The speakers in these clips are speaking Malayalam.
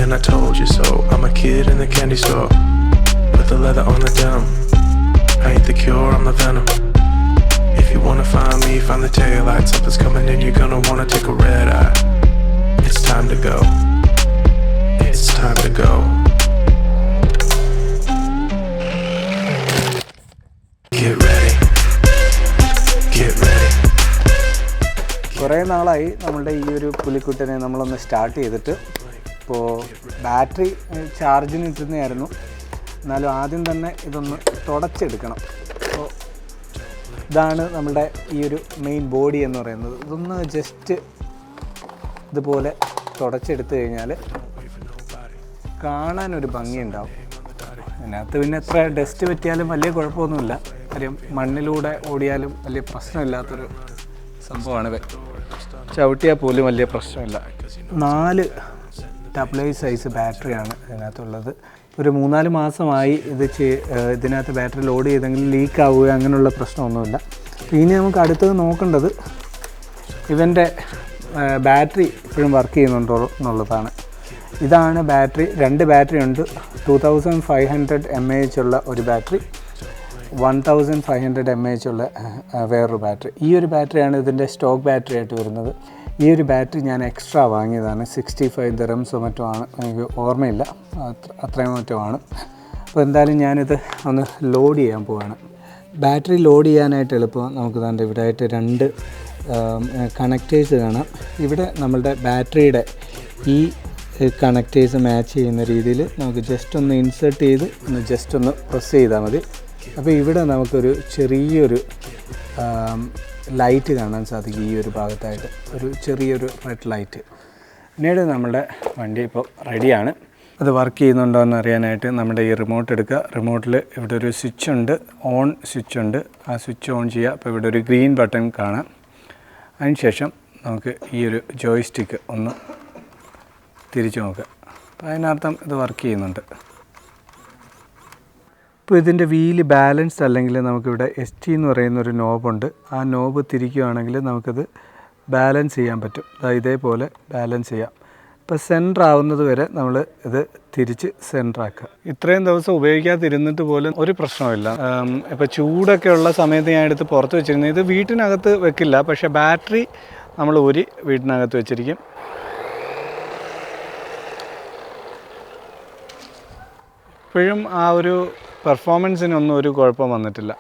And I told you so. I'm a kid in the candy store with the leather on the denim. I ain't the cure, I'm the venom. If you wanna find me, find the taillight. Something's coming in, you're gonna wanna take a red eye. It's time to go. It's time to go. Get ready. Get ready. കുറേ നാളായി നമ്മളുടെ ഈ ഒരു പുലിക്കുട്ടനെ നമ്മളൊന്ന് സ്റ്റാർട്ട് ചെയ്തിട്ട്. ഇപ്പോൾ ബാറ്ററി ചാർജിന് ഇട്ടുന്നതായിരുന്നു. എന്നാലും ആദ്യം തന്നെ ഇതൊന്ന് തുടച്ചെടുക്കണം. അപ്പോൾ ഇതാണ് നമ്മളുടെ ഈ ഒരു മെയിൻ ബോഡി എന്ന് പറയുന്നത്. ഇതൊന്ന് ജസ്റ്റ് ഇതുപോലെ തുടച്ചെടുത്ത് കഴിഞ്ഞാൽ കാണാനൊരു ഭംഗിയുണ്ടാവും. അതിനകത്ത് പിന്നെ എത്ര ഡസ്റ്റ് പറ്റിയാലും വലിയ കുഴപ്പമൊന്നുമില്ല. കാര്യം മണ്ണിലൂടെ ഓടിയാലും വലിയ പ്രശ്നമില്ലാത്തൊരു സംഭവമാണ്. ചവിട്ടിയാൽ പോലും വലിയ പ്രശ്നമില്ല. 4 AA സൈസ് ബാറ്ററിയാണ് ഇതിനകത്തുള്ളത്. ഒരു 3-4 മാസമായി ഇതിനകത്ത് ബാറ്ററി ലോഡ് ചെയ്തെങ്കിൽ ലീക്ക് ആവുക അങ്ങനെയുള്ള പ്രശ്നമൊന്നുമില്ല. ഇനി നമുക്ക് അടുത്തത് നോക്കേണ്ടത് ഇവൻ്റെ ബാറ്ററി ഇപ്പോഴും വർക്ക് ചെയ്യുന്നുണ്ടോ എന്നുള്ളതാണ്. ഇതാണ് ബാറ്ററി. 2 ബാറ്ററി ഉണ്ട്. 2500 mAh ഉള്ള ഒരു ബാറ്ററി, 1500 mAh ഉള്ള വേറൊരു ബാറ്ററി. ഈ ഒരു ബാറ്ററിയാണ് ഇതിൻ്റെ സ്റ്റോക്ക് ബാറ്ററി ആയിട്ട് വരുന്നത്. ഈ ഒരു ബാറ്ററി ഞാൻ എക്സ്ട്രാ വാങ്ങിയതാണ്. 65 dirhams മറ്റോ ആണ്, എനിക്ക് ഓർമ്മയില്ല, അത്രയും മറ്റോ ആണ്. അപ്പോൾ എന്തായാലും ഞാനിത് ഒന്ന് ലോഡ് ചെയ്യാൻ പോവാണ്. ബാറ്ററി ലോഡ് ചെയ്യാനായിട്ട് എളുപ്പം. നമുക്ക് തന്നെ ഇവിടെ ആയിട്ട് 2 കണക്റ്റേഴ്സ് കാണാം. ഇവിടെ നമ്മളുടെ ബാറ്ററിയുടെ ഈ കണക്റ്റേഴ്സ് മാച്ച് ചെയ്യുന്ന രീതിയിൽ നമുക്ക് ജസ്റ്റ് ഒന്ന് ഇൻസേർട്ട് ചെയ്ത് ഒന്ന് ജസ്റ്റ് ഒന്ന് പ്രസ് ചെയ്താൽ മതി. അപ്പോൾ ഇവിടെ നമുക്കൊരു ചെറിയൊരു ലൈറ്റ് കാണാൻ സാധിക്കും. ഈ ഒരു ഭാഗത്തായിട്ട് ഒരു ചെറിയൊരു റെഡ് ലൈറ്റ്. പിന്നീട് നമ്മുടെ വണ്ടി ഇപ്പോൾ റെഡിയാണ്. അത് വർക്ക് ചെയ്യുന്നുണ്ടോ എന്ന് അറിയാനായിട്ട് നമ്മുടെ ഈ റിമോട്ട് എടുക്കുക. റിമോട്ടിൽ ഇവിടെ ഒരു സ്വിച്ച് ഉണ്ട്, ഓൺ സ്വിച്ച് ഉണ്ട്. ആ സ്വിച്ച് ഓൺ ചെയ്യുക. അപ്പോൾ ഇവിടെ ഒരു ഗ്രീൻ ബട്ടൺ കാണാം. അതിനുശേഷം നമുക്ക് ഈ ഒരു ജോയ്സ്റ്റിക്ക് ഒന്ന് തിരിച്ചു നോക്കുക. അപ്പോൾ അതിനർത്ഥം ഇത് വർക്ക് ചെയ്യുന്നുണ്ട്. ഇപ്പോൾ ഇതിൻ്റെ വീല് ബാലൻസ്ഡ് അല്ലെങ്കിൽ നമുക്കിവിടെ ST എന്ന് പറയുന്നൊരു നോബുണ്ട്. ആ നോബ് തിരിക്കുകയാണെങ്കിൽ നമുക്കത് ബാലൻസ് ചെയ്യാൻ പറ്റും. ഇതേപോലെ ബാലൻസ് ചെയ്യാം. ഇപ്പോൾ സെൻറ്റർ ആവുന്നത് വരെ നമ്മൾ ഇത് തിരിച്ച് സെൻറ്ററാക്കുക. ഇത്രയും ദിവസം ഉപയോഗിക്കാതിരുന്നിട്ട് പോലും ഒരു പ്രശ്നമില്ല. ഇപ്പോൾ ചൂടൊക്കെ ഉള്ള സമയത്ത് ഞാൻ എടുത്ത് പുറത്ത് വെച്ചിരുന്നത്. ഇത് വീട്ടിനകത്ത് വെക്കില്ല, പക്ഷേ ബാറ്ററി നമ്മൾ വീട്ടിനകത്ത് വെച്ചിരിക്കും. ഇപ്പോഴും ആ ഒരു പെർഫോമൻസിനൊന്നും ഒരു കുഴപ്പം വന്നിട്ടില്ല.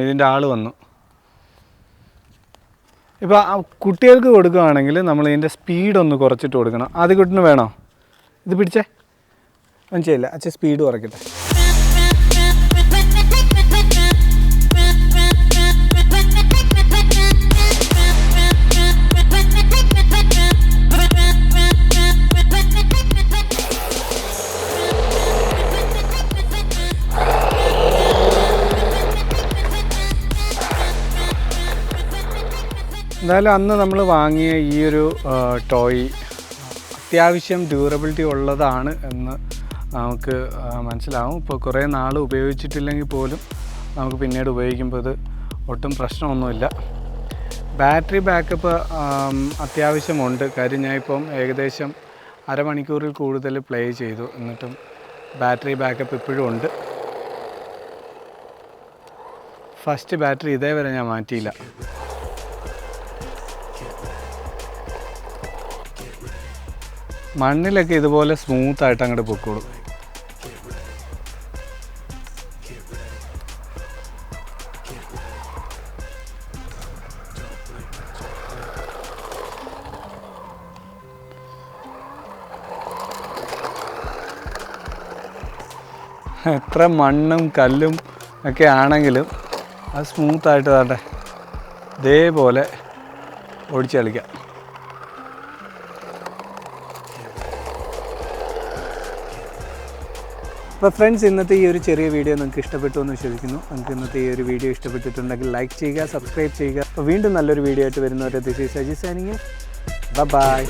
ഇതിൻ്റെ ആൾ വന്നു. ഇപ്പോൾ കുട്ടികൾക്ക് കൊടുക്കുകയാണെങ്കിൽ നമ്മൾ ഇതിൻ്റെ സ്പീഡൊന്ന് കുറച്ചിട്ട് കൊടുക്കണം. ആദ്യ കുട്ടിന് വേണോ? ഇത് പിടിച്ചേ, ഒന്നും ചെയ്യില്ല. അച്ഛൻ സ്പീഡ് കുറയ്ക്കട്ടെ. എന്തായാലും അന്ന് നമ്മൾ വാങ്ങിയ ഈ ഒരു ടോയ് അത്യാവശ്യം ഡ്യൂറബിലിറ്റി ഉള്ളതാണ് എന്ന് നമുക്ക് മനസ്സിലാവും. ഇപ്പോൾ കുറേ നാൾ ഉപയോഗിച്ചിട്ടില്ലെങ്കിൽ പോലും നമുക്ക് പിന്നീട് ഉപയോഗിക്കുമ്പോൾ ഇത് ഒട്ടും പ്രശ്നമൊന്നുമില്ല. ബാറ്ററി ബാക്കപ്പ് അത്യാവശ്യമുണ്ട്. കാര്യം ഞാൻ ഇപ്പം ഏകദേശം അരമണിക്കൂറിൽ കൂടുതൽ പ്ലേ ചെയ്തു, എന്നിട്ടും ബാറ്ററി ബാക്കപ്പ് ഇപ്പോഴും ഉണ്ട്. ഫസ്റ്റ് ബാറ്ററി ഇതേവരെ ഞാൻ മാറ്റിയില്ല. മണ്ണിലൊക്കെ ഇതുപോലെ സ്മൂത്തായിട്ട് അങ്ങോട്ട് പൊക്കോളും. എത്ര മണ്ണും കല്ലും ഒക്കെ ആണെങ്കിലും അത് സ്മൂത്തായിട്ട് താട്ടെ ഇതേപോലെ ഓടിച്ച് കളിക്കാം. അപ്പോൾ ഫ്രണ്ട്സ്, ഇന്നത്തെ ഈ ഒരു ചെറിയ വീഡിയോ നിങ്ങൾക്ക് ഇഷ്ടപ്പെട്ടു എന്ന് വിശ്വസിക്കുന്നു. നിങ്ങൾക്ക് ഇന്നത്തെ ഈ ഒരു വീഡിയോ ഇഷ്ടപ്പെട്ടിട്ടുണ്ടെങ്കിൽ ലൈക്ക് ചെയ്യുക, സബ്സ്ക്രൈബ് ചെയ്യുക. അപ്പോൾ വീണ്ടും നല്ലൊരു വീഡിയോ ആയിട്ട് വരുന്നവരെ this is Sajeev signing. By.